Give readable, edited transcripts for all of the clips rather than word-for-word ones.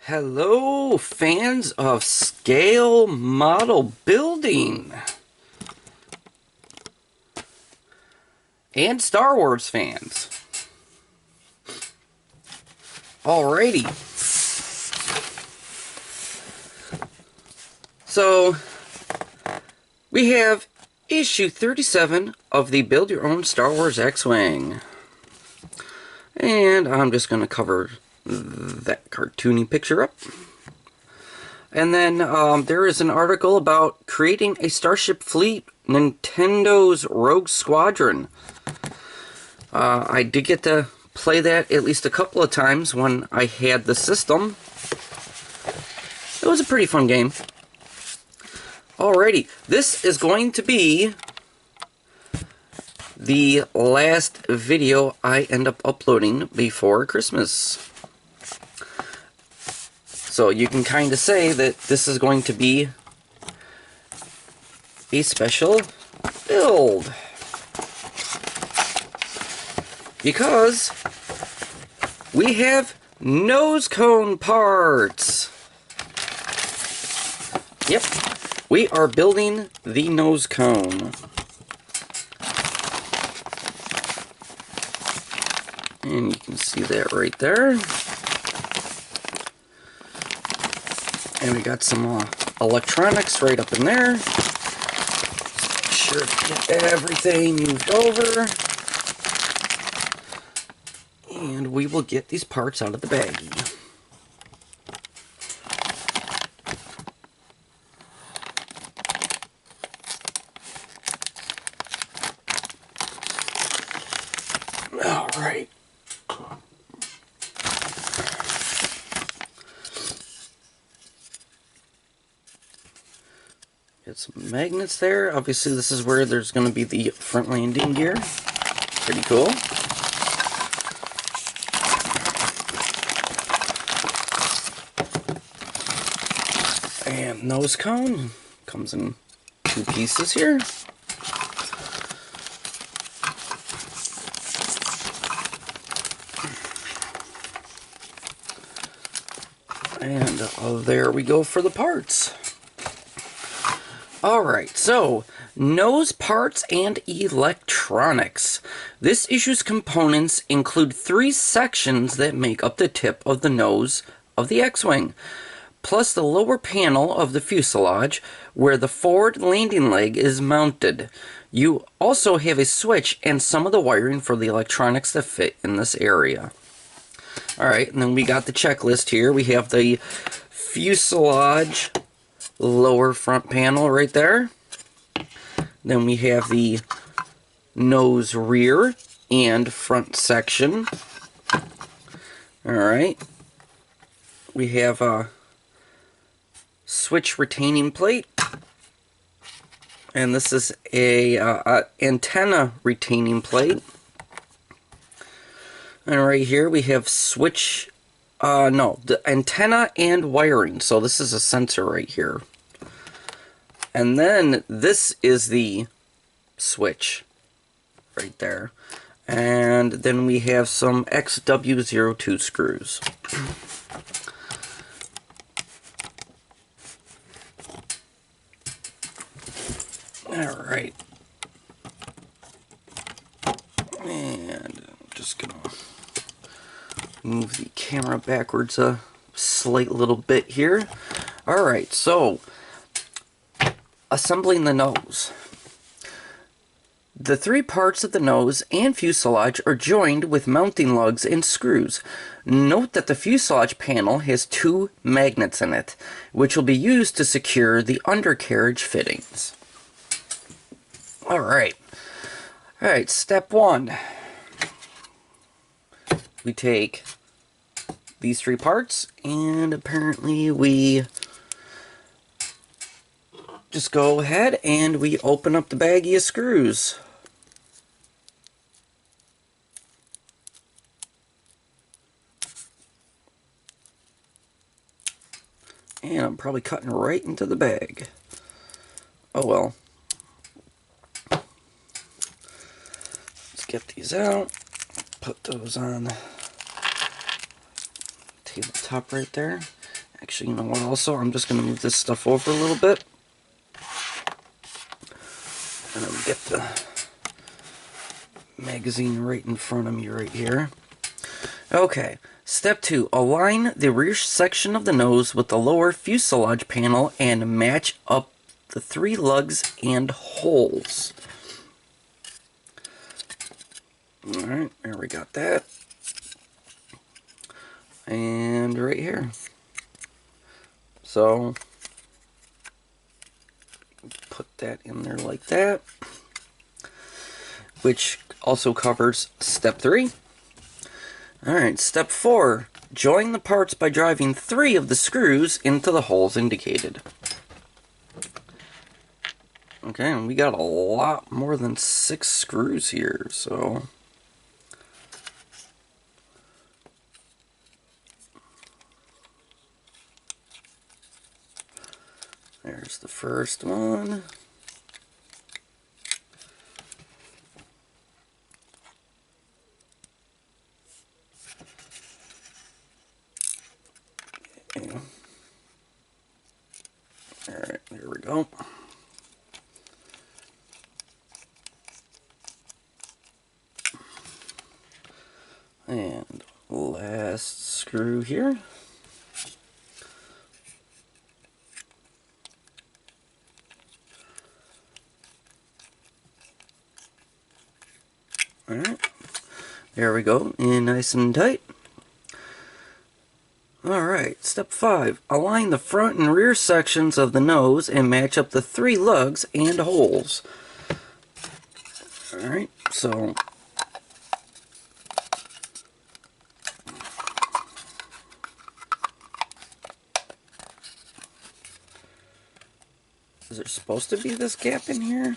Hello, fans of scale model building and Star Wars fans. Alrighty. So, we have issue 37 of the Build Your Own Star Wars X-Wing. And I'm just going to cover that cartoony picture up. And then there is an article about creating a Starship Fleet, Nintendo's Rogue Squadron. I did get to play that at least a couple of times when I had the system. It was a pretty fun game. Alrighty, this is going to be the last video I end up uploading before Christmas. So you can kind of say that this is going to be a special build. Because we have nose cone parts. Yep, we are building the nose cone. And you can see that right there. And we got some electronics right up in there. Make sure to get everything moved over. And we will get these parts out of the baggie. Alright. Got some magnets there. Obviously this is where there's going to be the front landing gear. Pretty cool. And nose cone. Comes in two pieces here. And there we go for the parts. Alright, so nose parts and electronics. This issue's components include 3 sections that make up the tip of the nose of the X-Wing, plus the lower panel of the fuselage where the forward landing leg is mounted. You also have a switch and some of the wiring for the electronics that fit in this area. Alright, and then we got the checklist here. We have the fuselage lower front panel right there. Then we have the nose rear and front section. Alright. We have a switch retaining plate. And this is a antenna retaining plate. And right here we have switch, the antenna and wiring. So this is a sensor right here. And then this is the switch right there. And then we have some XW02 screws. Alright. And I'm just gonna move the camera backwards a slight little bit here. Alright, so assembling the nose. The 3 parts of the nose and fuselage are joined with mounting lugs and screws. Note that the fuselage panel has 2 magnets in it, which will be used to secure the undercarriage fittings. Alright. Alright, step 1. We take these 3 parts, and apparently we just go ahead and we open up the baggie of screws. And I'm probably cutting right into the bag. Oh well. Let's get these out. Put those on tabletop right there. Actually, you know what, also, I'm just going to move this stuff over a little bit. And then get the magazine right in front of me right here. Okay, step 2. Align the rear section of the nose with the lower fuselage panel and match up the 3 lugs and holes. Alright, there we got that. And right here. So, put that in there like that. Which also covers step 3. Alright, step 4. Join the parts by driving 3 of the screws into the holes indicated. Okay, and we got a lot more than 6 screws here, so... There's the first one. Yeah. Alright, there we go. And last screw here. Alright, there we go, and nice and tight. Alright, step 5. Align the front and rear sections of the nose and match up the 3 lugs and holes. Alright, so... Is there supposed to be this gap in here?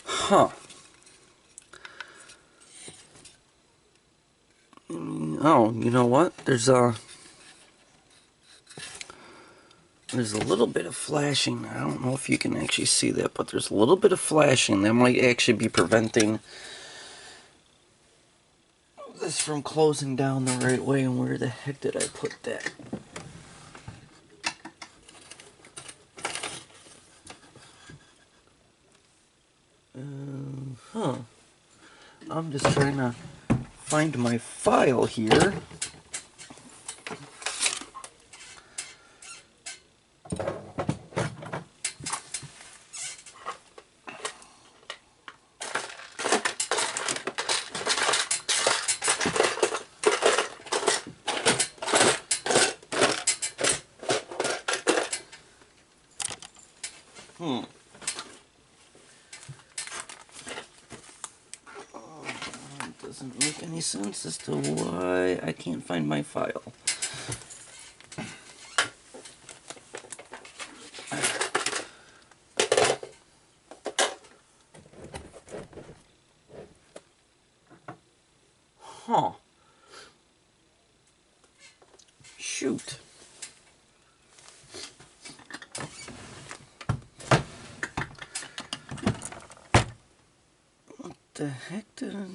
Huh. Oh, you know what? There's a little bit of flashing. I don't know if you can actually see that, but there's a little bit of flashing that might actually be preventing this from closing down the right way. And where the heck did I put that? Huh. I'm just trying to find my file here. Doesn't make any sense as to why I can't find my file. Huh. Shoot. What the heck did I...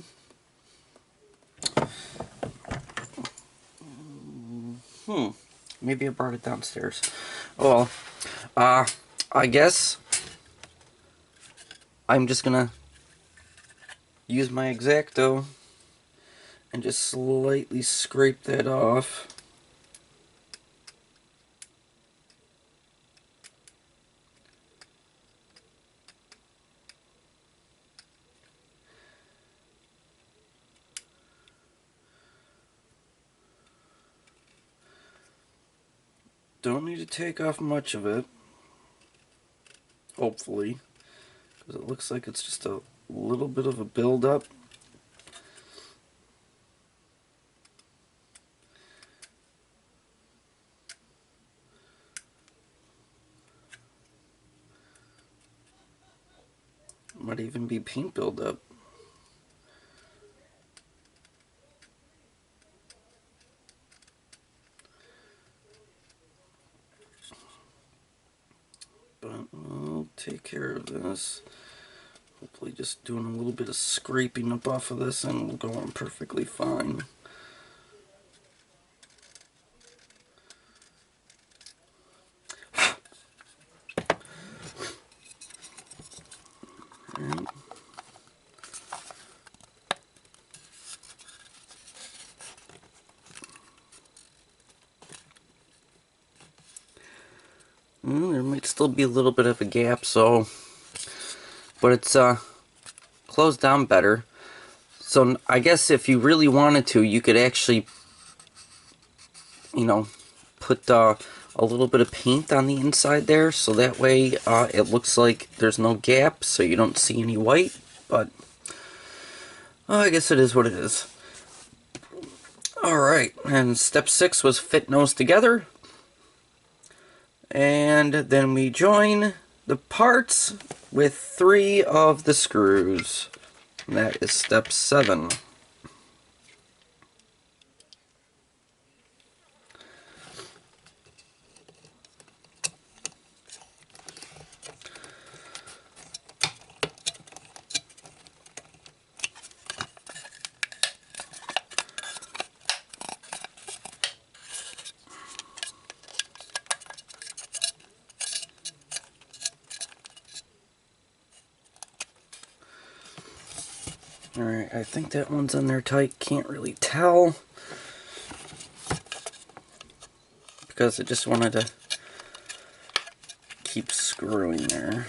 Maybe I brought it downstairs. Oh well. I guess I'm just gonna use my X-Acto and just slightly scrape that off. Don't need to take off much of it, hopefully, because it looks like it's just a little bit of a buildup. Might even be paint buildup. But we'll take care of this. Hopefully just doing a little bit of scraping up off of this and we'll go on perfectly fine. Alright. There might still be a little bit of a gap, so, but it's closed down better. So I guess if you really wanted to, you could actually, you know, put a little bit of paint on the inside there, so that way it looks like there's no gap, so you don't see any white. But I guess it is what it is. Alright, and step 6 was fit nose together. And then we join the parts with 3 of the screws. And that is step 7. Alright, I think that one's in there tight. Can't really tell, because I just wanted to keep screwing there.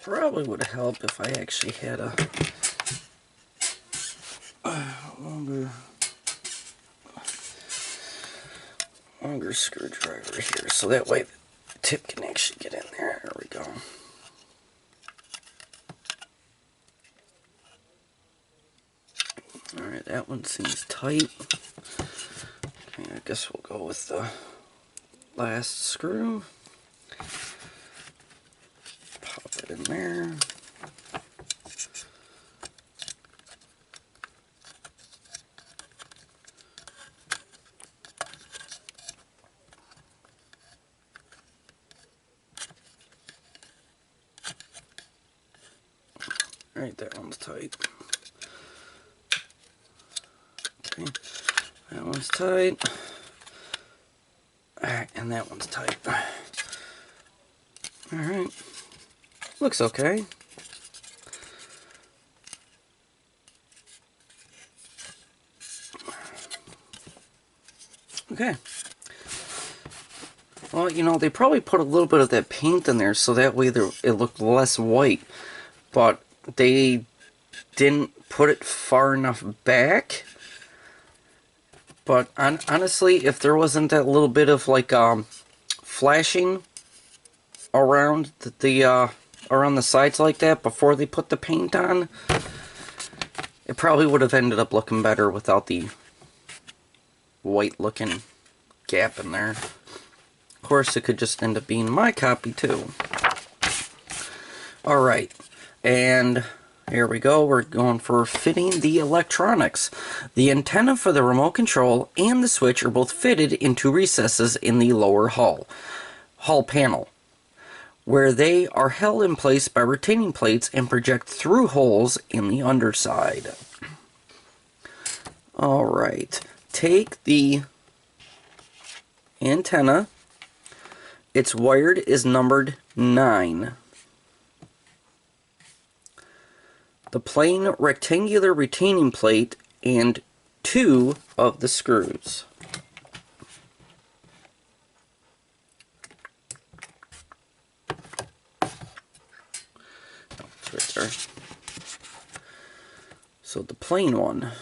Probably would help if I actually had a longer screwdriver here, so that way the tip can actually get in there. There we go. Alright, that one seems tight. Okay, I guess we'll go with the last screw. Pop it in there. Alright, that one's tight. Okay, that one's tight. Alright, and that one's tight. Alright, looks okay. Okay. Well, you know, they probably put a little bit of that paint in there so that way it looked less white. But they didn't put it far enough back. But honestly, if there wasn't that little bit of like flashing around around the sides like that before they put the paint on, it probably would have ended up looking better without the white looking gap in there. Of course, it could just end up being my copy too. Alright, and here we go. We're going for fitting the electronics. The antenna for the remote control and the switch are both fitted into recesses in the lower hull panel, where they are held in place by retaining plates and project through holes in the underside. Alright, take the antenna. Its wired is numbered 9. The plain rectangular retaining plate and 2 of the screws. Oh, it's right there. So the plain one.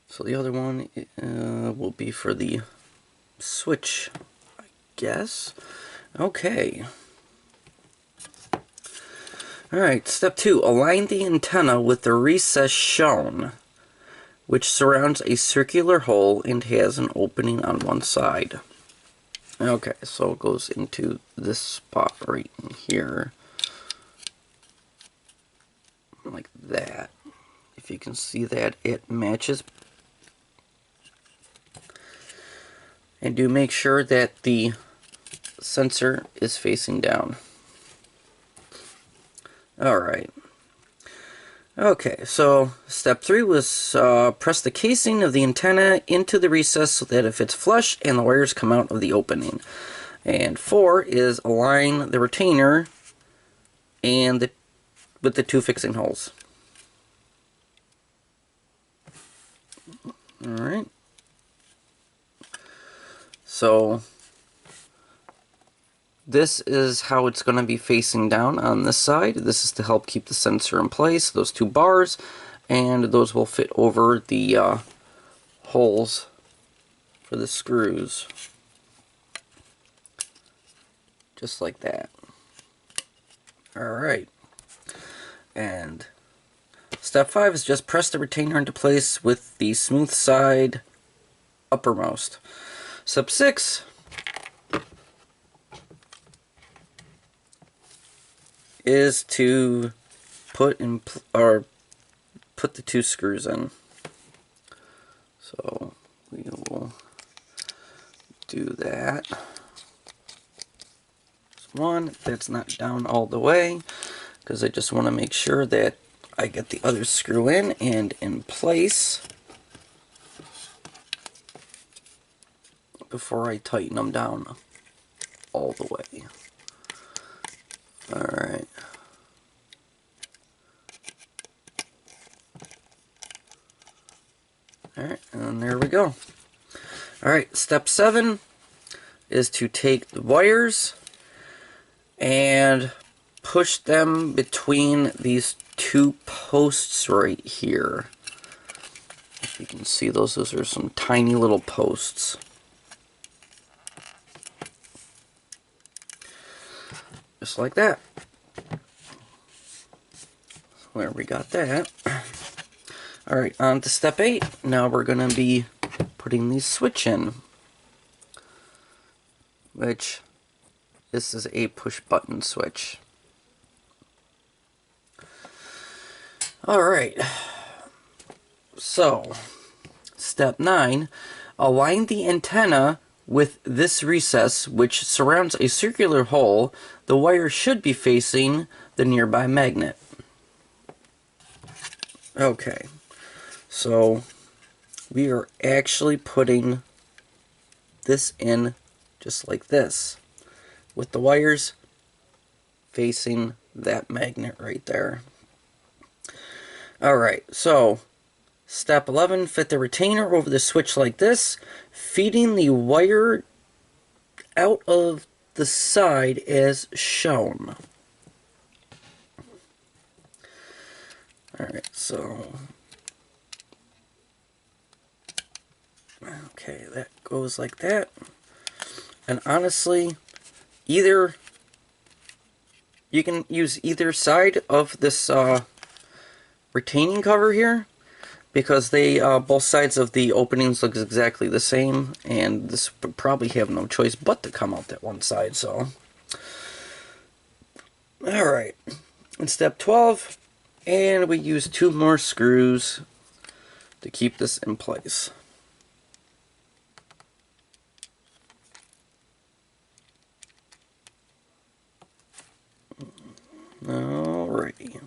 So the other one will be for the switch, I guess. Okay. Alright, step 2. Align the antenna with the recess shown, which surrounds a circular hole and has an opening on one side. Okay, so it goes into this spot right in here. Like that. If you can see that, it matches And do make sure that the sensor is facing down. Alright. Okay, so step 3 was press the casing of the antenna into the recess so that it fits flush and the wires come out of the opening. And 4 is align the retainer and with the 2 fixing holes. Alright. So this is how it's going to be facing down on this side. This is to help keep the sensor in place, those 2 bars, and those will fit over the holes for the screws. Just like that. Alright. And step 5 is just press the retainer into place with the smooth side uppermost. Step 6 is to put the 2 screws in. So we will do that. There's one that's not down all the way because I just want to make sure that I get the other screw in and in place before I tighten them down all the way. Alright. Alright, and there we go. Alright, step 7 is to take the wires and push them between these 2 posts right here. If you can see those are some tiny little posts. Just like that. Where we got that. Alright, on to step 8. Now we're going to be putting the switch in. Which, this is a push button switch. Alright. So, step 9. Align the antenna with this recess, which surrounds a circular hole. The wire should be facing the nearby magnet. Okay, so we are actually putting this in just like this, with the wires facing that magnet right there. Alright, so step 11, fit the retainer over the switch like this, feeding the wire out of the side as shown. Alright, so okay, that goes like that. And honestly, you can use either side of this retaining cover here, because they both sides of the openings look exactly the same, and this would probably have no choice but to come out that one side. So alright, in step 12, and we use 2 more screws to keep this in place. Alrighty.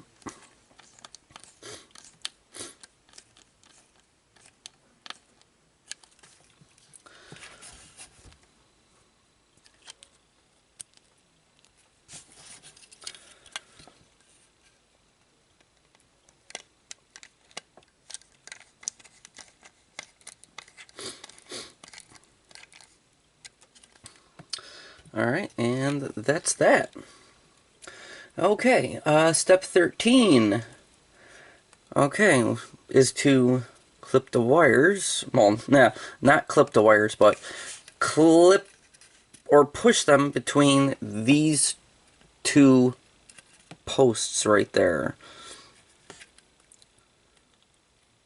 Alright, and that's that. Okay, step 13. Okay, is to clip the wires. Well, nah, not clip the wires, but clip or push them between these 2 posts right there.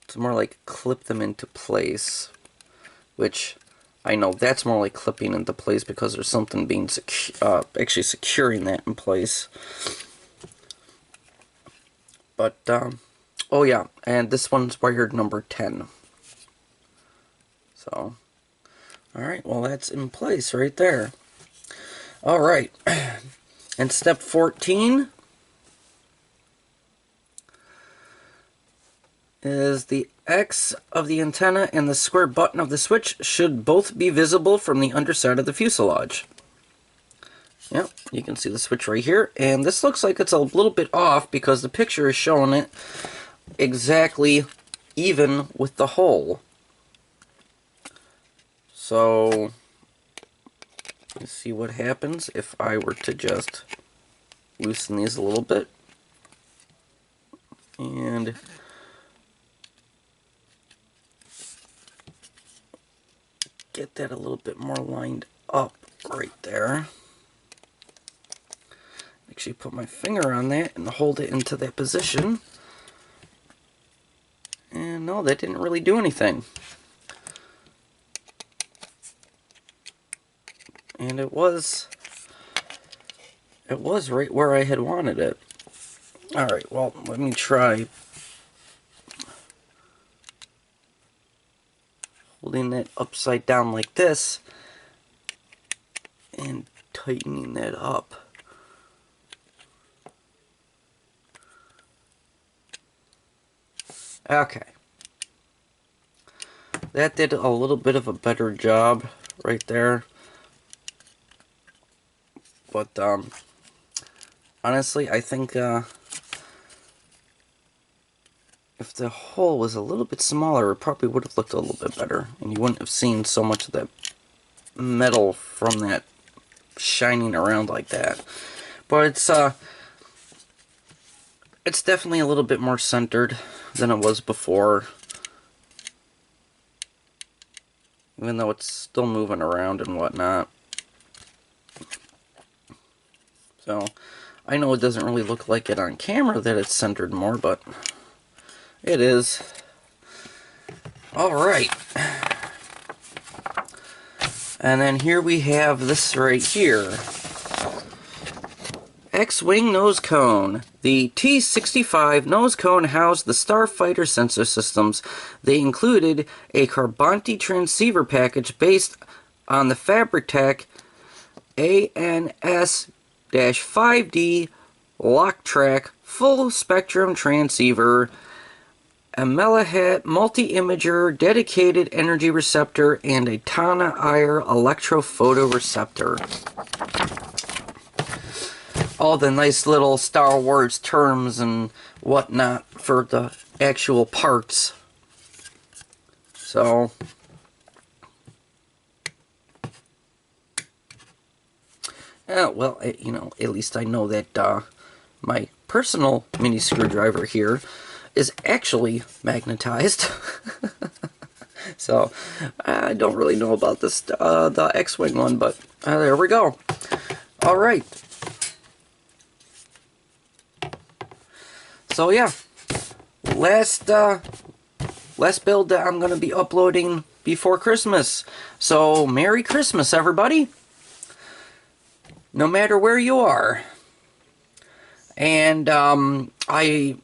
It's more like clip them into place, which I know that's more like clipping into place because there's something being actually securing that in place. But oh yeah, and this one's wired number 10. So Alright, well that's in place right there. Alright, and step 14 is the X of the antenna and the square button of the switch should both be visible from the underside of the fuselage. Yep, you can see the switch right here, and this looks like it's a little bit off because the picture is showing it exactly even with the hole. So, let's see what happens if I were to just loosen these a little bit. And get that a little bit more lined up right there. Actually put my finger on that and hold it into that position. And no, that didn't really do anything. And it was right where I had wanted it. Alright, well, let me try holding that upside down like this and tightening that up. Okay. That did a little bit of a better job right there. But, honestly, I think, if the hole was a little bit smaller, it probably would have looked a little bit better. And you wouldn't have seen so much of that metal from that shining around like that. But it's definitely a little bit more centered than it was before. Even though it's still moving around and whatnot. So, I know it doesn't really look like it on camera that it's centered more, but it is. Alright. And then here we have this right here. X-Wing nose cone. The T-65 nose cone housed the Starfighter sensor systems. They included a Carbonti transceiver package based on the Fabritech ANS-5D Locktrack full spectrum transceiver, a Melahat multi-imager, dedicated energy receptor, and a Tana-IR electrophotoreceptor. All the nice little Star Wars terms and whatnot for the actual parts. So, well, you know, at least I know that my personal mini screwdriver here is actually magnetized. So, I don't really know about this, the X-Wing one, but there we go. Alright. So yeah, last build that I'm going to be uploading before Christmas. So Merry Christmas, everybody. No matter where you are. And I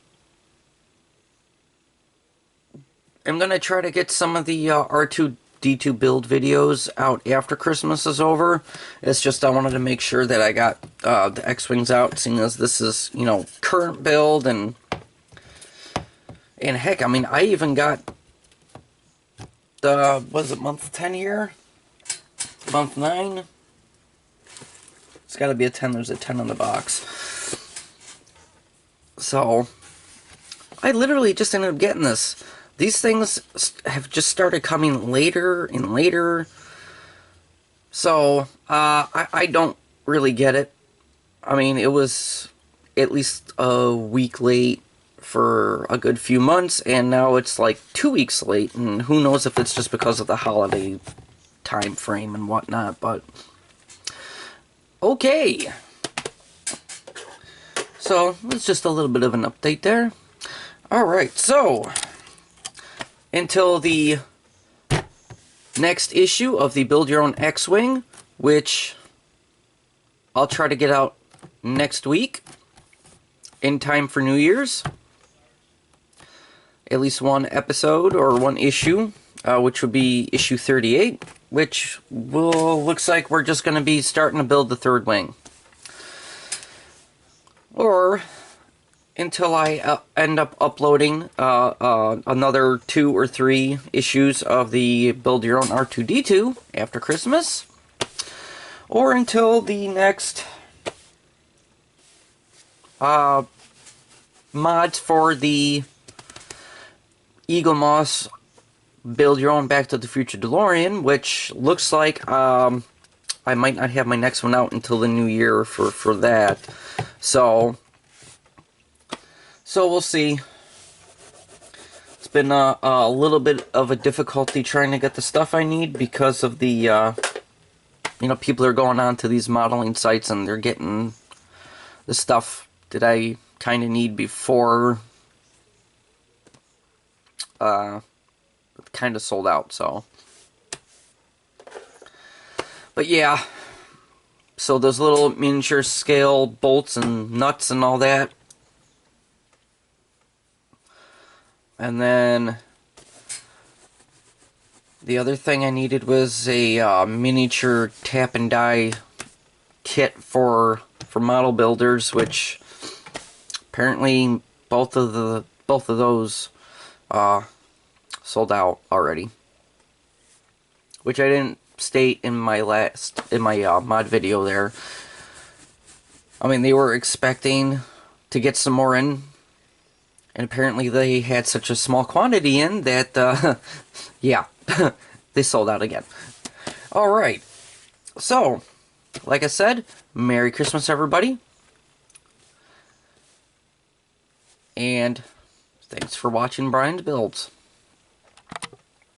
am going to try to get some of the R2-D2 build videos out after Christmas is over. It's just I wanted to make sure that I got the X-Wings out, seeing as this is, you know, current build, and heck, I mean, I even got the, was it month 10 here? Month 9? It's got to be a 10, there's a 10 on the box. So, I literally just ended up getting this. These things have just started coming later and later. So, I don't really get it. I mean, it was at least a week late for a good few months, and now it's like 2 weeks late, and who knows if it's just because of the holiday time frame and whatnot, but okay. So, it's just a little bit of an update there. Alright, so until the next issue of the Build Your Own X-Wing, which I'll try to get out next week in time for New Year's. At least one episode or one issue which would be issue 38, which looks like we're just going to be starting to build the third wing. Or until I end up uploading another 2 or 3 issues of the Build Your Own R2-D2 after Christmas. Or until the next mods for the Eagle Moss Build Your Own Back to the Future DeLorean, which looks like I might not have my next one out until the new year for that. So we'll see. It's been a little bit of a difficulty trying to get the stuff I need because of the people are going on to these modeling sites and they're getting the stuff that I kind of need before kind of sold out. So, but yeah, so those little miniature scale bolts and nuts and all that, and then the other thing I needed was a miniature tap and die kit for model builders, which apparently both of those sold out already, which I didn't state in my mod video there. I mean, they were expecting to get some more in, and apparently they had such a small quantity in that yeah, they sold out again. Alright, so like I said, Merry Christmas everybody, and thanks for watching Brian's Builds.